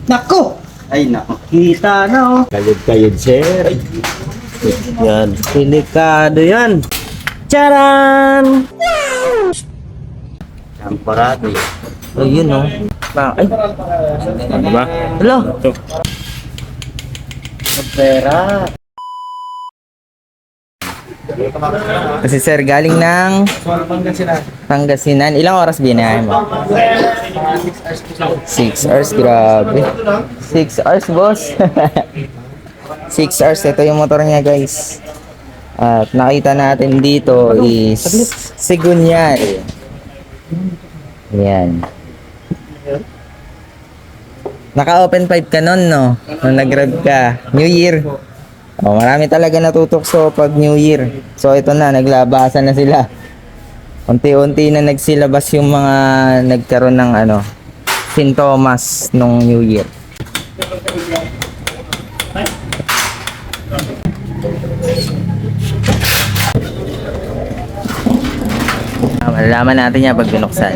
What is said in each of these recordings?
Naku! Ay, nako. Kita na oh. Kayod, sir. Yan. Delikado yan. Charan! Champarado eh. Ayun, oh. Ay, Ano ba? hello. Pera. Kasi sir, galing ng Pangasinan. Ilang oras binahay mo? 6 hours, grabe. 6 hours, boss. 6 hours, ito yung motor niya, guys. At nakita natin dito is Sigunyan. Yan. Naka-open pipe ka nun, no? Nung nag-grab ka. New Year. Oh, marami talaga natutokso pag New Year. So ito na, naglabasan na sila. Unti-unti na nagsilabas yung mga nagkaroon ng sintomas nung New Year. Malalaman natin yan pag binuksan.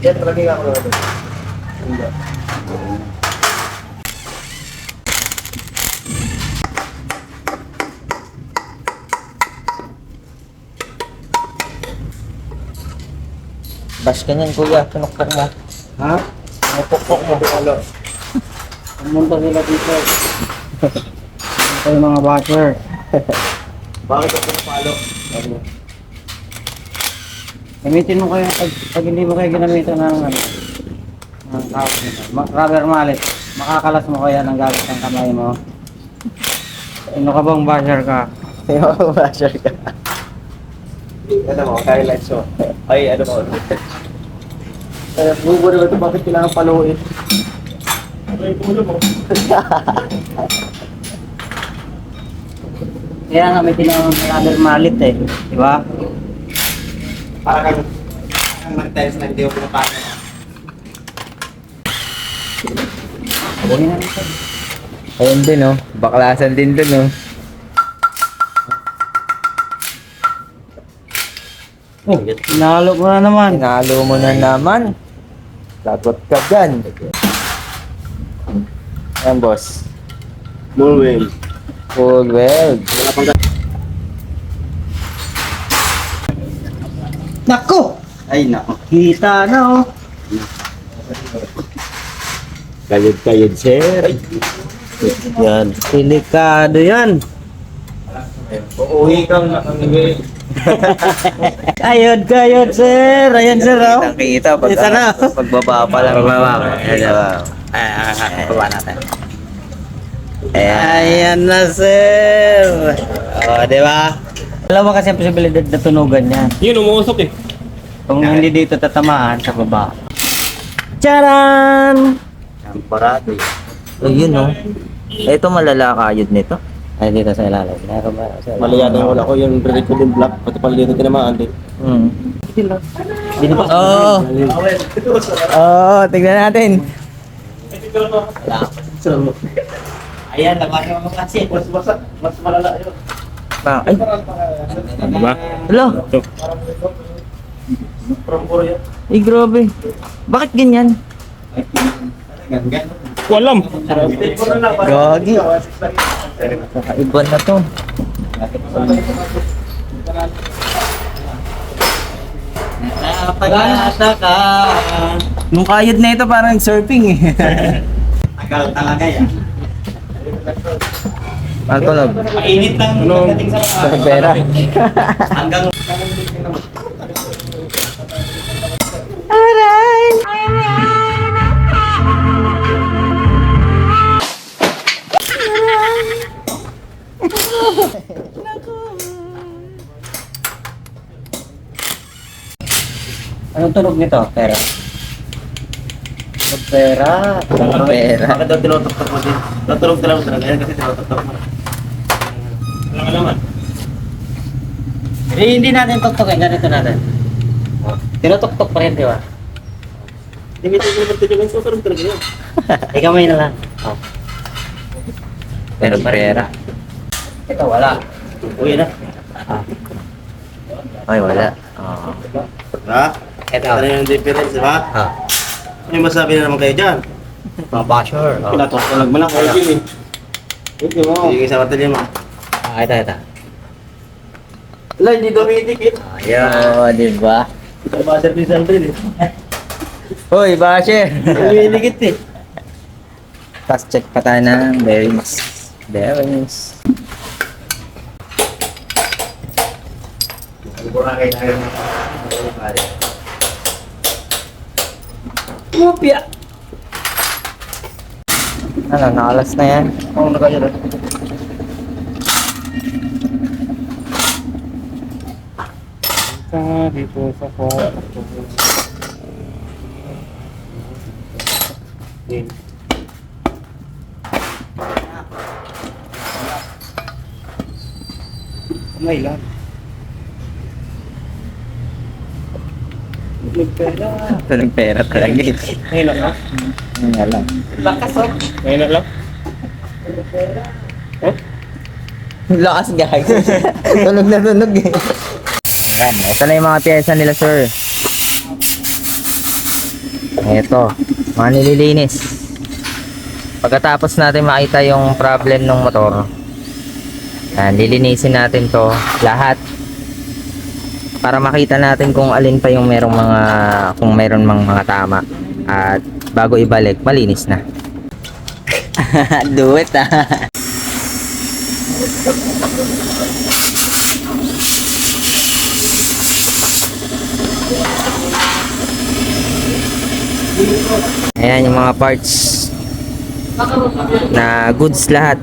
Yan, lagi ako na. Bash ka niyan, kuya. Pinukpok mo. Ha? Napukpok mo. Wala. Pumunta sila dito. Ito yung mga basher. Bakit ako napalo? Gamitin mo kayo, pag hindi mo kayo ginamitan ng rubber mallet, makakalas mo kaya ng gamit ng kamay mo. Ano ka bang basher ka? Yung basher ka. Ano mo, highlights mo. Ay, ano mo. Bubo naman ito, bakit kailangan paluin? Ay, pulo mo. Kaya nga may tinawag ng rubber mallet eh, di ba? Parang mag-tiles na hindi ko pinapano. Huwagin na nito. Ayun din, oh. Baklasan din dun, oh. Oh, pinalo mo na naman. Tinalo mo na naman. Lagot ka dyan. Ayan, boss. Full wheel. Full weld. Wala pang Naku! Ay, nako. Kita na oh. Kayod, sir. Yan. Delikado yan. Uuwi kang nakangigay. Kayod, sir. Ayan, sir, oh. Kita pag Isa na. pagbaba pa lang. Bababa. Baba natin. Ayan na, sir. Oh, di ba? Alam mo kasi ang posibilidad na tunugan niya. Yun, umuusok eh. Kung hindi dito tatamaan sa baba. Charan! Champarado eh. Ayun, oh. Ito malala kayod nito. Ay, dito sa ilalim. Meron ba? Malayado ko yung break ko yung block. Pati pala dito tinamaan din. Hmm. Dito pa. Oo. Oo, tignan natin. Ayan, labas mo kasi. Mas malala yun. Ay, Ano ba? hello. From Korea. Ay, grabe. Bakit ganyan? Walam. Gagi. Kakaiba na to. Pag-asa ka. Nung kayod na ito parang surfing eh. Tagal talaga yan. Ang tunog. Mainit lang pagdating sa Pera. hanggang Aray! anong tunog nito? Pero Pera. Pera. Bakit daw tinutok-tok mo din? Natulog ka lang talaga yan kasi tinutok-tok mo. Walang alaman. Hindi natin tuktokin, ganito natin. Tinutuktok pa rin, di ba? Limited mo naman ito yung susunod talaga yan. Ikamay na lang. Oh. Pero pera. Ito, wala. Uy na. Ay, wala. Oh. Ha? Ito. Ano yung difference, di ba? Ah. Ano yung masabi na naman kayo dyan? Mga basher. Oh. Pinatutulag mo lang kayo yun eh. Sige, sa matalya mo. Ah, ito. Wala, hindi dumidikit. Oo, di ba? Sa buzzer ni Sandril eh. Hoy, basher! Dumidikit eh. Tapos check pa tayo ng bearings. Bearings. Mupya! Ano, nakalas na yan? Oo, nakayan na. Dito sa kwarto. May lang. Nagpera. Ito ng pera talaga eh. Ngayon lang. Ano nga lang. Lakas oh. Ngayon lang. Lakas gag. Tunog na tunog eh. Ayan, ito na yung mga pyesa nila sir. Ito, mga nililinis. Pagkatapos natin makita yung problem ng motor, ayan, lilinisin natin to lahat para makita natin kung alin pa yung merong mga, kung meron mga tama, at bago ibalik malinis na. Do it ah. Ayan yung mga parts na goods lahat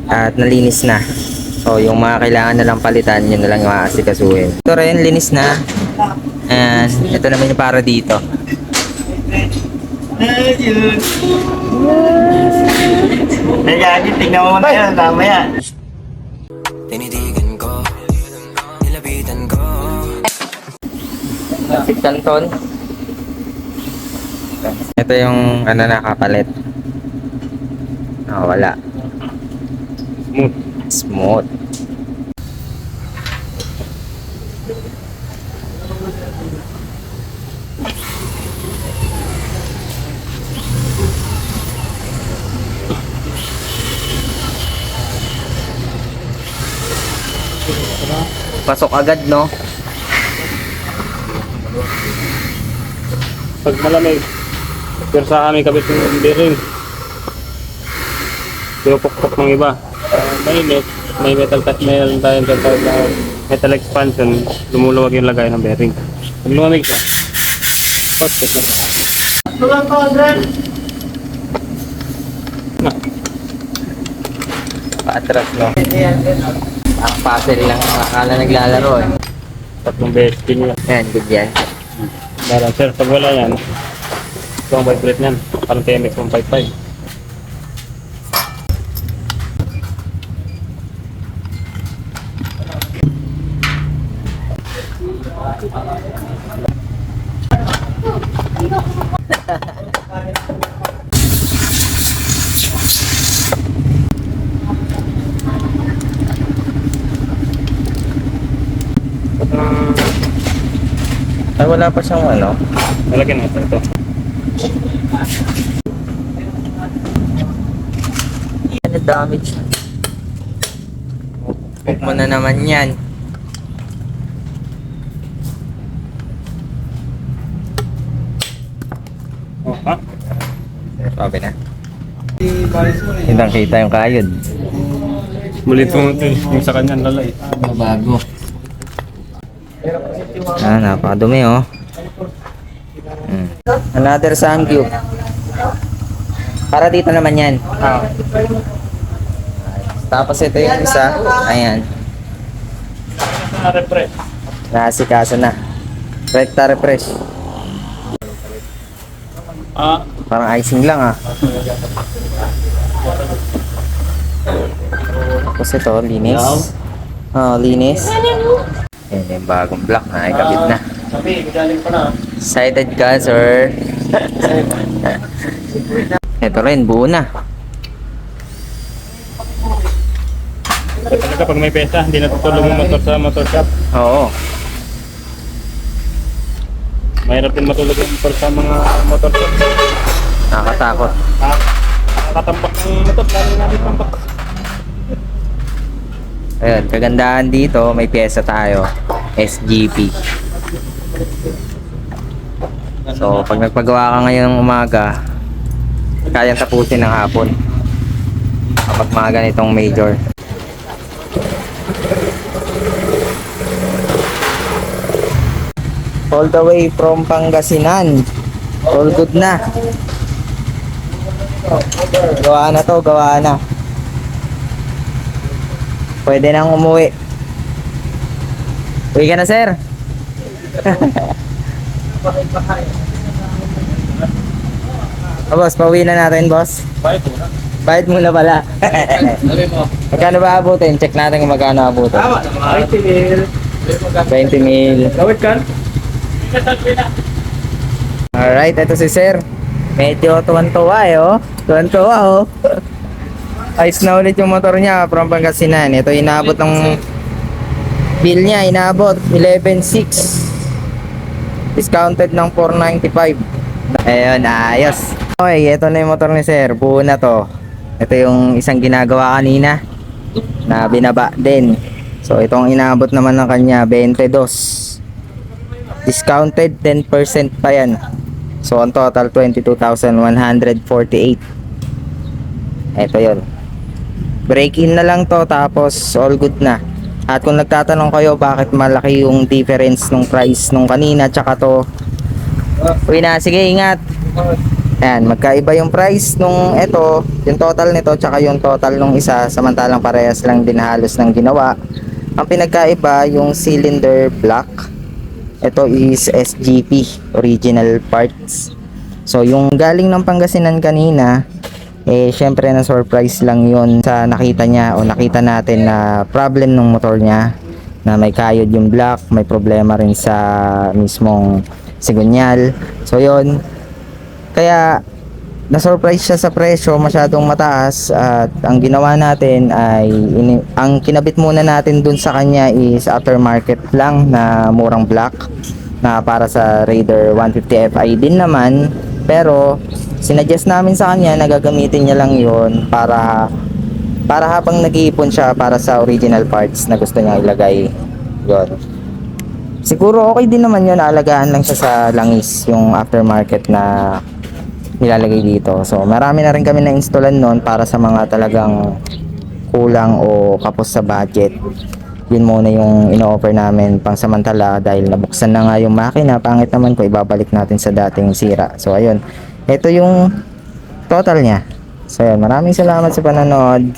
at nalinis na. So yung mga kailangan na lang palitan, yun na lang yung aasikasuhin. Ito rin, linis na. And ito naman yung para dito. Nagagin, tignan mo na yan, tama yan. Tinitigan ko, nilapitan ko. Plastic canton. Ito yung ano, nakapalit. Wala. Smooth. Pasok agad, no? Pag malamig, pero sa amin kabit yung bearing. Pinupukpok ng iba. Mainit, may metal tayong tatawag na metal expansion, lumuluwag yung lagay ng bearing. Pag lumamig siya, check na. Paatras, no? Ang puzzle lang. Akala naglalaro eh. Tatlong beses din yun. Yan, good yan. Meron sir, pag wala yan, ito ang vibrate niyan. Parang TMX 155. Ay, wala pa siyang ano. Lalagyan natin ito. Ano damage? Huwag mo na naman yan. Oh, ha? Sabi na. Hindang kita yung kayod. Mulit mo ito yung sa kanya lalay. Bago. Napakadumi oh. Another sun cube. Para dito naman yan. Tapos ito yung isa. Ayan. Refresh. Nasikaso na. Recta refresh. Parang icing lang ah. Tapos ito, linis. Linis. Ayan yung bagong block na ikabit na. Sabi, magaling pa na. Excited ka, sir? Ito rin, buo na. Talaga pag may pesa, hindi natutulog yung motor sa motor shop. Oo. Mahirap din matulog yung motor sa mga motor shop. Nakakatakot. Nakatambak ng motor, lalo na yung tambak. Ayun, kagandahan dito, may pyesa tayo. SGP. So, pag nagpagawa ka ngayong umaga, kayang tapusin ng hapon. Kapag mga ganitong major. All the way from Pangasinan. All good na. Gawa na to, gawa na. Pwede nang umuwi. Uwi ka na, sir. Boss, pauwi na natin, boss. Bakit mo na? Bayad muna pala. Sabi mo. Magkano ba abutin? Check natin kung magkano abutin. Tama naman. 20 mil. Gawit ka? Alright, ito si sir. Medyo tuwan-tuwa oh. Tuwan-tuwa oh. Ayos na ulit yung motor niya from Pangasinan. Ito inabot ng bill niya. Inabot 11,600. Discounted ng 495. Ayun, ayos. Okay, ito na yung motor ni sir. Buo na to. Ito yung isang ginagawa kanina na binaba din. So itong inabot naman ng kanya 22. Discounted 10% pa yan. So on total 22,148. Ito yun. Break in na lang to tapos all good na. At kung nagtatanong kayo bakit malaki yung difference nung price nung kanina tsaka to, uwi na, sige, ingat. Ayan, magkaiba yung price nung ito, yung total nito tsaka yung total nung isa, samantalang parehas lang din halos ng ginawa. Ang pinagkaiba yung cylinder block. Ito is SGP, original parts. So yung galing ng Pangasinan kanina, syempre na surprise lang yun sa nakita niya o nakita natin na problem ng motor niya, na may kayod yung block, may problema rin sa mismong sigunyal. So yun, kaya na-surprise siya sa presyo, masyadong mataas, at ang ginawa natin ay ang kinabit muna natin dun sa kanya is aftermarket lang na murang block na para sa Raider 150 Fi din naman, pero sinuggest namin sa kanya na gagamitin niya lang yon para habang nag-iipon siya para sa original parts na gusto niya ilagay yon. Siguro okay din naman yun, naalagaan lang siya sa langis yung aftermarket na nilalagay dito. So marami na rin kami na installan noon para sa mga talagang kulang o kapos sa budget. Yun muna yung ino-offer namin pang samantala dahil nabuksan na nga yung makina. Pangit naman ko ibabalik natin sa dating sira. So ayun, ito yung total niya. So ayun, maraming salamat sa panonood.